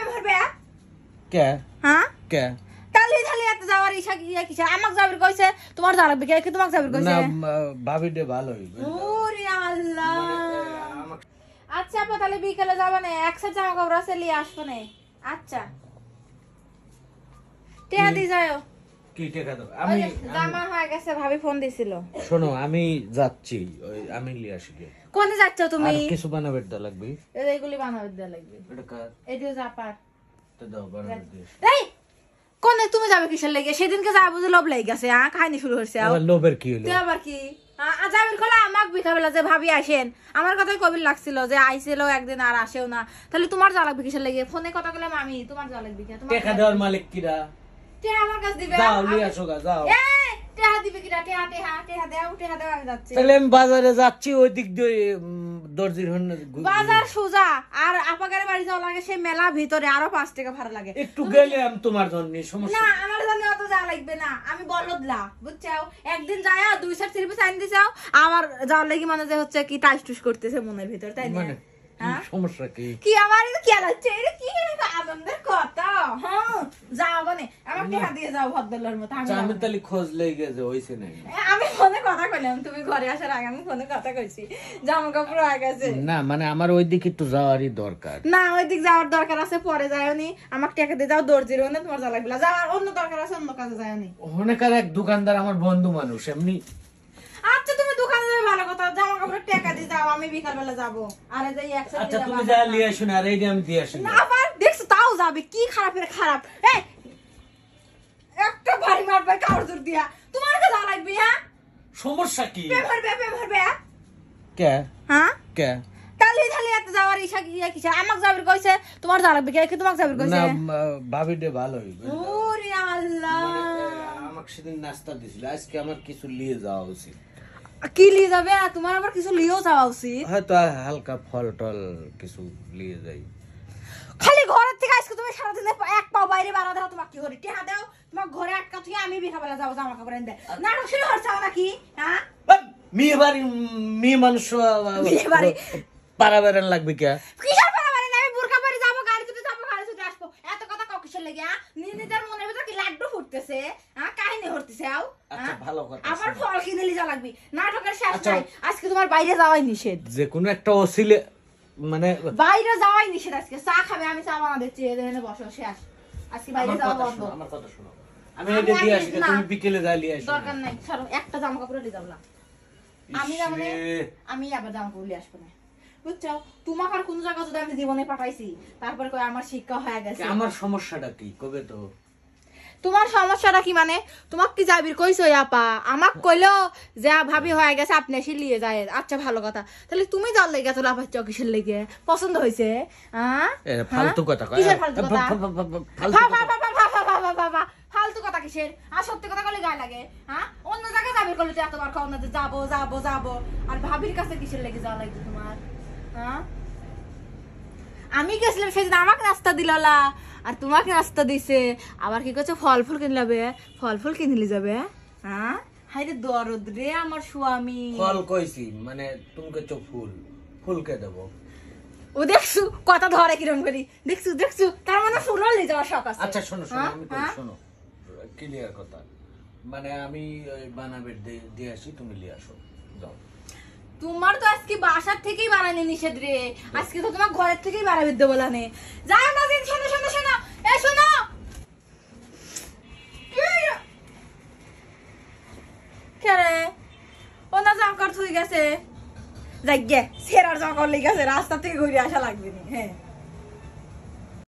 ভরবে কে হ্যাঁ কে তালি তালি এত যাওয়ার ইচ্ছা কি আমাক যাবির কইছে তোমার যা লাগবে কি তোমাক যাবির কইছে না ভাবি দে ভালো হইবে ওরে আল্লাহ আচ্ছা আপা তাহলে বিকেলে যাবে না একসাথে জামা কাপড় আছে নিয়ে আসবো না আচ্ছা টিয়া দি যাও কি টাকা দাও আমি জামা হয়ে গেছে ভাবি ফোন দিছিল শোনো আমি যাচ্ছি ওই আমি লিয়ে আসি কোনে যাচ্ছ তুমি আর কিছু বানাবে দা লাগবে এইগুলি বানাবে দা লাগবে এটা কার এইদিও জাপার তো দাও বানাবে দে এই কোনে তুমি যাবে কিসের লাগি সেদিনকে যা বুঝে লোভ লাগি গেছে কাহিনী শুরু হইছে আবার লোভের কি হলো তুই আবার কি যাবেন খোলা আমাক বিকাবেলা যে ভাবি আসেন আমার কথাই কবির লাগছিল যে আইছিল একদিন আর আসেও না তাহলে তোমার যা লাগবে কিসের লাগি ফোনে কথা বললাম আমি তোমার যা লাগবে কি তোমার টাকা দেওয়ার মালিক কিরা টিয়া আমার কাছে দিবে যাও লিয়ে আসো গা যাও এই টিয়া দিবে কিরা টিয়া দাও আমি যাচ্ছি তাহলে আমি বাজারে যাচ্ছি ওই দিক দিয়ে দর্জির হন বাজার সোজা আর আপাগারে বাড়ি যাওয়া লাগে সেই মেলা ভিতরে আরো 5 টাকা ভাড়া লাগে একটু গেলে আমি তোমার জন্য সমস্যা না আমার জন্য অত যা লাগবে না আমি বলদলা বুঝছাও একদিন যায়া 2 সেট 3 পিস আইন দিছাও আমার যাওয়ার লাগি মানে যে হচ্ছে কি টাইস টুস করতেছে মনের ভিতর তাই না মানে সমস্যা কি কি আমার কি লাগছে এটা কি আনন্দের কথা হ্যাঁ যাও বনে আমার টাকা দিয়ে যাও ভদ্রলোর মতো আমি তাহলে খোঁজ লেগে যে হইছে না আমি ফোনে কথা কইলাম তুমি ঘরে আসার আগে আমি ফোনে কথা কইছি জামা কাপড় হয়ে গেছে না মানে আমার ওই দিকে একটু যাওয়ারই দরকার না ওই দিক যাওয়ার দরকার আছে পরে যাওনি আমাকে টাকা দিয়ে যাও দর্জির ওনে তোমার যা লাগবে যাওয়ার অন্য দরকার আছে অন্য কাজে যাওনি অনেকার এক দোকানদার আমার বন্ধু মানুষ এমনি আচ্ছা তুমি দোকানে যাবে ভালো কথা জামা কাপড় টাকা দিয়ে যাও আমি বিকাল বেলা যাবো আরে যাই একসাথে আচ্ছা তুমি যা নিয়ে আসো না আর এই যে আমি দিয়ে আসি না আবার দেখছো তাও যাবে কি খারাপের খারাপ এই একটা ভারী মারবে কাউর দিয়া তোমার কে যা লাগবে হ্যাঁ সমস্যা কি ভরবে কে হ্যাঁ কে তালি তালি এত যাওয়ার ইচ্ছা কি আমাক যাবির কইছে তোমার যা লাগবে কি তোমাক যাবির কইছে না ভাবি দে ভালো হইবে ওরে আল্লাহ আমাকে সেদিন নাস্তা দিছিল আজকে আমার কিছু নিয়ে যাওয়া উচিত কি লিয়ে যাবে তোমার আবার কিছু লিয়েও যাওয়া উচিত হয়তো হালকা ফল টল কিছু নিয়ে যাই খালি ঘরের থেকে আজকে তুমি সারাদিনে এক পাও বাইরে বাড়া দাও তোমাকে কি করি টেহা দাও তোমার ঘরে আটকা থেকে আমি বিকাবেলা যাবো জামা কাপড় এনে নাটক শুরু হচ্ছে নাকি হ্যাঁ মেয়ে বাড়ি মেয়ে মানুষ বিয়ে বাড়ি পাড়া বেড়ান লাগবে কে কিসের পাড়া বাড়ি না আমি বোরকা পরে যাবো গাড়ি তুলে যাবো গাড়ি তুলে আসবো এত কথা কাউ কিসের লেগে নিজের মনের ভিতর কি লাড্ডু ফুটতেছে কাহিনী হরতেছে আও ভালো কথা আবার ফল কিনে লিজা লাগবে নাটকের শেষ নাই আজকে তোমার বাইরে যাওয়াই নিষেধ যে কোনো একটা অসিলে মানে বাইরে যাওয়াই নিষেধ আজকে চা খাবে আমি চা বানা দিচ্ছি এখানে বসো শেষ আজকে বাইরে যাওয়া বন্ধ আমার কথা শোনো আমি এটা দিয়ে আসি তুমি বিকেলে যাই লিয়ে আসি দরকার নাই ছাড়ো একটা জামা কাপড় নিয়ে যাবো না আমি যাবো না আমি আবার জামা কাপড় নিয়ে আসবো না বুঝছো তোমাকে আর কোন জায়গা যদি আমি জীবনে পাঠাইছি তারপরে কই আমার শিক্ষা হয়ে গেছে আমার সমস্যাটা কি কবে তো তোমার সমস্যাটা কি মানে তোমাক কি যাবির কইছো আপা আমাক কইলো যে ভাবি হয়ে গেছে আপনি এসে নিয়ে যায় আচ্ছা ভালো কথা তাহলে তুমি যার লেগে তো লাফাচ্ছ কিসের লেগে পছন্দ হয়েছে ফালতু কথা কয় কিসের ফালতু কথা ফালতু কথা কিসের আর সত্যি কথা বলে গায়ে লাগে অন্য জায়গায় যাবির করলে এতবার খাও না যাবো যাবো যাবো আর ভাবির কাছে কিসের লেগে যাওয়া লাগবে তোমার আমি গেছিলাম সেদিন আমাকে নাস্তা দিলা আর তোমাকে নাস্তা দিছে আবার কি করছে ফল ফুল কিনে যাবে ফল ফুল কিনলি যাবে হাই রে দরদ রে আমার স্বামী ফল কইছি মানে তুমি কইছো ফুল ফুল কে দেব ও দেখছু কথা ধরে কিরম করি দেখছু তার মানে ফুলও নিয়ে যাওয়ার শখ আছে আচ্ছা শোনো আমি কই শোনো ক্লিয়ার কথা মানে আমি ওই বানাবে দিয়ে আসি তুমি নিয়ে আসো যাও তোমার তো আজকে বাসার থেকেই বানানি নিষেধ রে আজকে তো তোমার ঘরের থেকেই বানাবে দে বলানে যাও না দিন শোনো এই শোনো কেরে ও না জামকার থুই গেছে যাই গে সেরার জামকার লেগে গেছে রাস্তা থেকে ঘুরে আসা লাগবে না হ্যাঁ